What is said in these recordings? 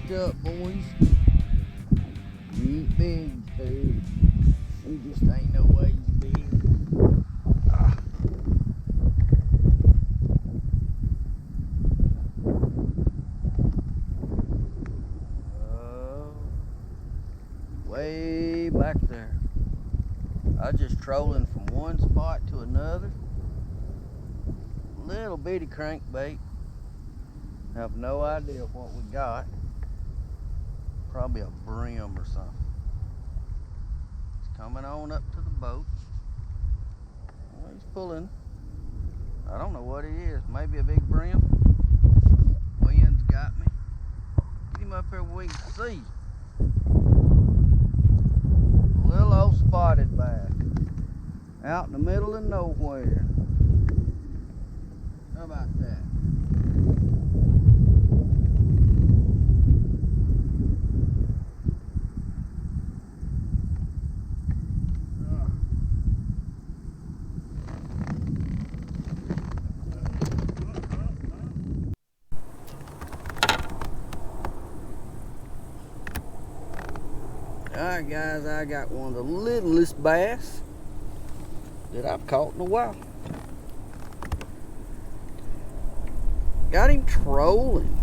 backed up, boys. You eat big, too. You just ain't no way big. Way back there. I was just trolling from one spot to another. Little bitty crankbait. Have no idea what we got. Probably a brim or something. It's coming on up to the boat. Well, he's pulling. I don't know what it is. Maybe a big brim. Wind's got me. Get him up here where we can see. Little old spotted back. Out in the middle of nowhere. How about that? Alright guys, I got one of the littlest bass that I've caught in a while. Got him trolling,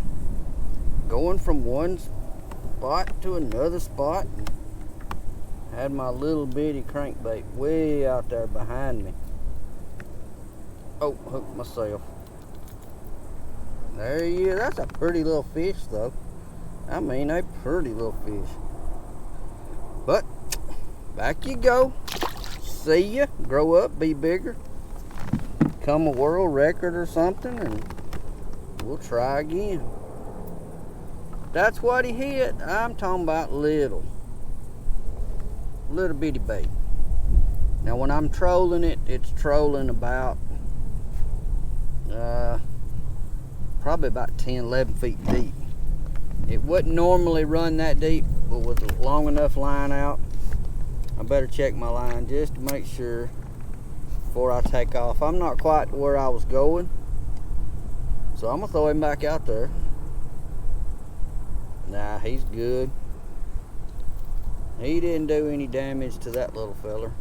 going from one spot to another spot. Had my little bitty crankbait way out there behind me. Oh, hooked myself. There he is. That's a pretty little fish though. I mean, a pretty little fish. But back you go. See ya. Grow up, be bigger. Become a world record or something, and we'll try again. That's what he hit. I'm talking about little bitty bait. Now when I'm trolling it, it's trolling about probably about 10-11 feet deep. It wouldn't normally run that deep, but with a long enough line out, I better check my line just to make sure before I take off. I'm not quite where I was going, so I'm gonna throw him back out there. Nah, he's good. He didn't do any damage to that little feller.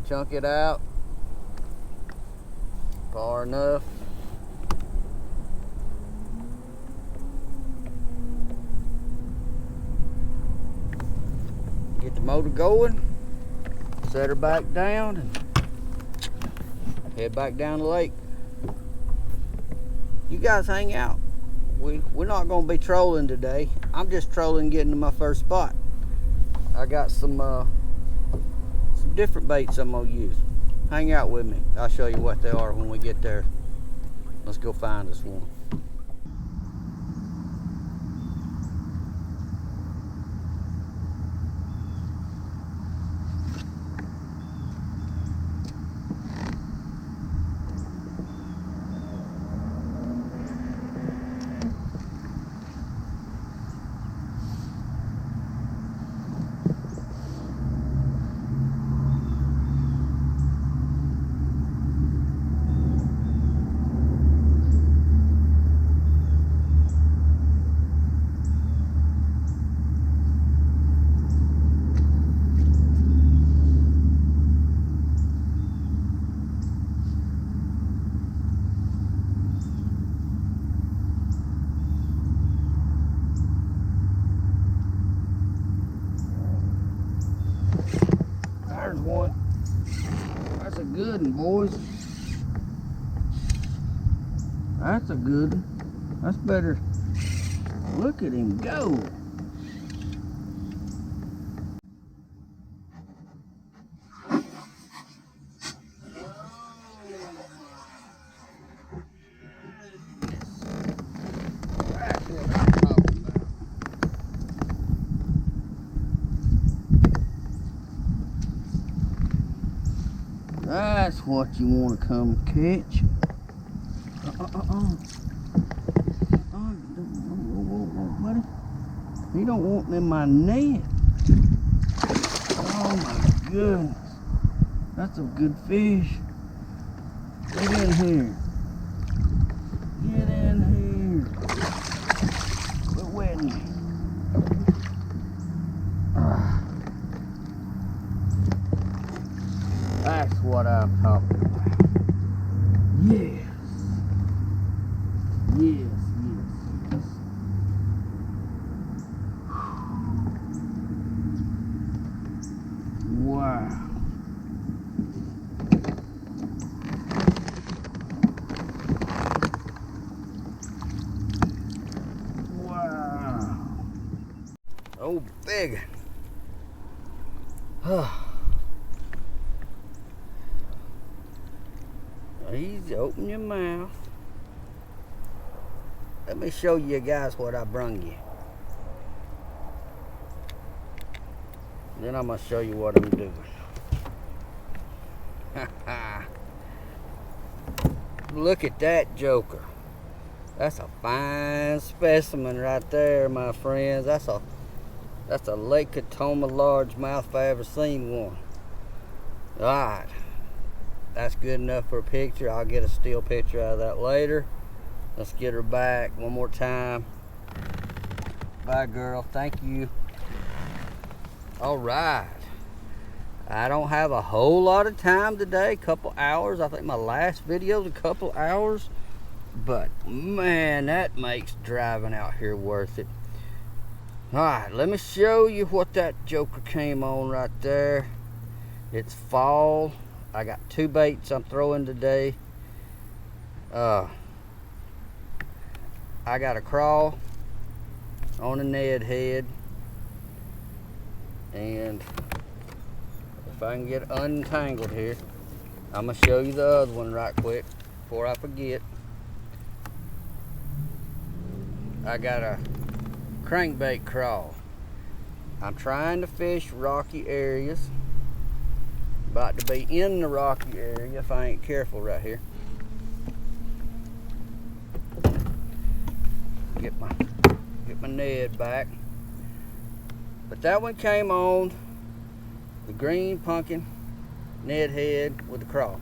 Chunk it out far enough. Get the motor going, set her back down, and head back down the lake. You guys hang out. We're not going to be trolling today. I'm just trolling getting to my first spot. I got some different baits I'm going to use. Hang out with me. I'll show you what they are when we get there. Let's go find us one. There's one. That's a good one, boys. That's a good one. That's better. Look at him go. That's what you want to come catch. Buddy. He don't want them in my net. Oh my goodness. That's a good fish. Get in here. Get in here. Quit That's what I'm talking about. Yes. Yes, yes, yes. Wow. Wow. Oh, big. Easy, open your mouth. Let me show you guys what I brung you. Then I'm gonna show you what I'm doing. Look at that joker. That's a fine specimen right there, my friends. That's a Lake Catoma largemouth if I ever seen one. Alright. That's good enough for a picture. I'll get a still picture out of that later. Let's get her back one more time. Bye, girl. Thank you. Alright. I don't have a whole lot of time today. Couple hours. I think my last video was a couple hours. But, man, that makes driving out here worth it. Alright, let me show you what that joker came on right there. It's fall. I got 2 baits I'm throwing today. I got a crawl on a Ned head. And if I can get untangled here, I'm going to show you the other one right quick before I forget. I got a crankbait crawl. I'm trying to fish rocky areas. About to be in the rocky area if I ain't careful right here. Get my Ned back. But that one came on the green pumpkin Ned head with the crawl.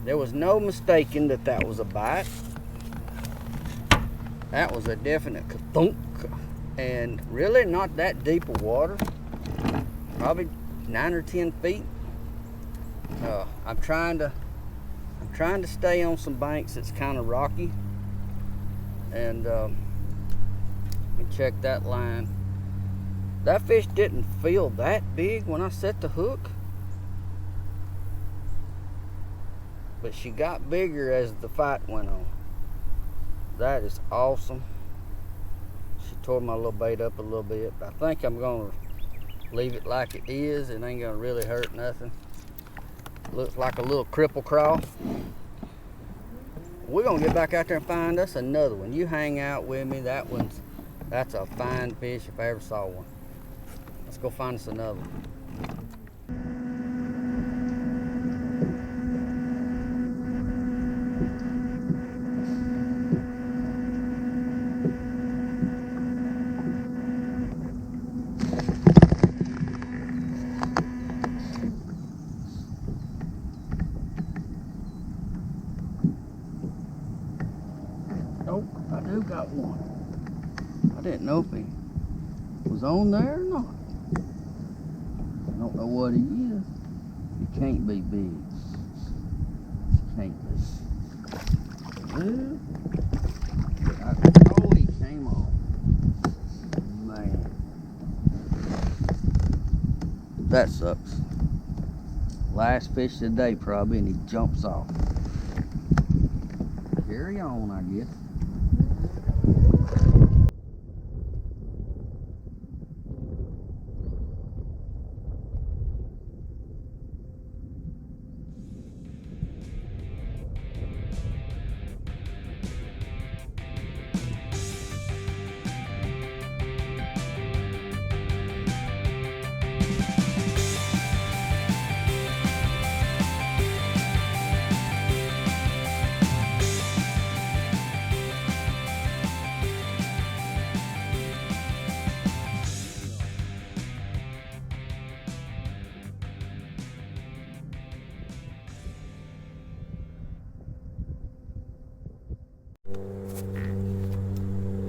There was no mistaking that that was a bite. That was a definite ka-thunk, and really not that deep of water, probably 9 or 10 feet. I'm trying to stay on some banks that's kind of rocky, and check that line. That fish didn't feel that big when I set the hook, but she got bigger as the fight went on. That is awesome. She tore my little bait up a little bit, but I think I'm gonna leave it like it is. It ain't gonna really hurt nothing. Looks like a little cripple crawl. We're gonna get back out there and find us another one. You hang out with me. That's a fine fish if I ever saw one. Let's go find us another one. Nope, I do got one. I didn't know if he was on there or not. I don't know what he is. He can't be big. Can't be. Well, oh, he came on. Man. That sucks. Last fish of the day probably, and he jumps off. Carry on, I guess.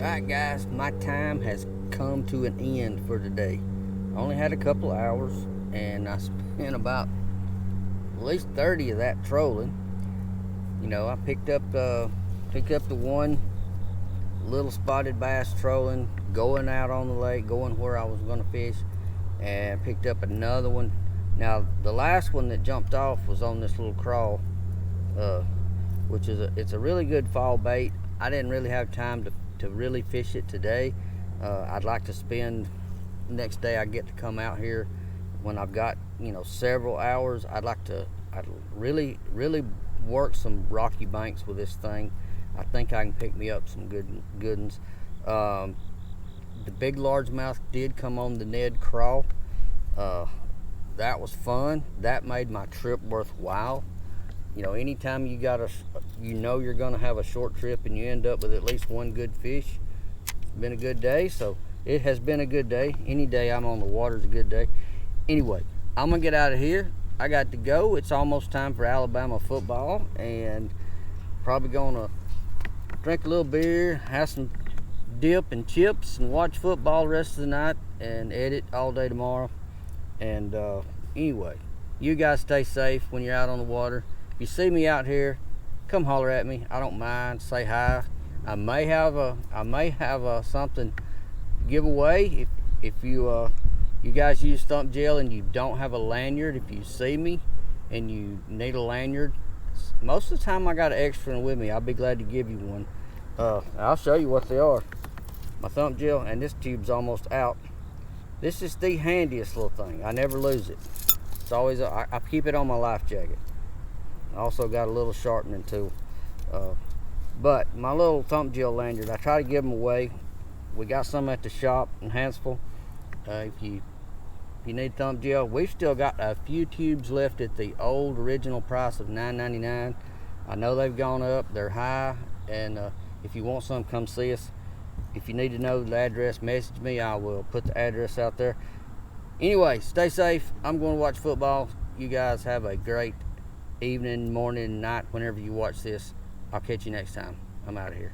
Alright guys, my time has come to an end for today. I only had a couple hours and I spent about at least 30 of that trolling. You know, I picked up the one little spotted bass trolling, going out on the lake, going where I was going to fish, and picked up another one. Now the last one that jumped off was on this little crawl, which is it's a really good fall bait. I didn't really have time to really fish it today. I'd like to spend next day I get to come out here when I've got, you know, several hours. I'd really work some rocky banks with this thing. I think I can pick me up some good ones. The big largemouth did come on the Ned crawl. That was fun. That made my trip worthwhile. You know, anytime you you're gonna have a short trip and you end up with at least one good fish, it's been a good day. So it has been a good day. Any day I'm on the water is a good day. Anyway, I'm gonna get out of here. I got to go. It's almost time for Alabama football, and probably gonna drink a little beer, have some dip and chips, and watch football the rest of the night, and edit all day tomorrow. And anyway, you guys stay safe when you're out on the water. If you see me out here, come holler at me. I don't mind. Say hi. I may have a something giveaway if you guys use Thump Gel and you don't have a lanyard. If you see me and you need a lanyard, most of the time I got an extra one with me. I'll be glad to give you one. I'll show you what they are. My Thump Gel, and this tube's almost out. This is the handiest little thing. I never lose it. It's always I keep it on my life jacket. I also got a little sharpening tool. But my little Thump Gel lanyard, I try to give them away. We got some at the shop in Hansville. If you need Thump Gel, we've still got a few tubes left at the old original price of $9.99. I know they've gone up. They're high, and if you want some, come see us. If you need to know the address, message me. I will put the address out there. Anyway, stay safe. I'm going to watch football. You guys have a great evening, morning, night, whenever you watch this. I'll catch you next time. I'm out of here.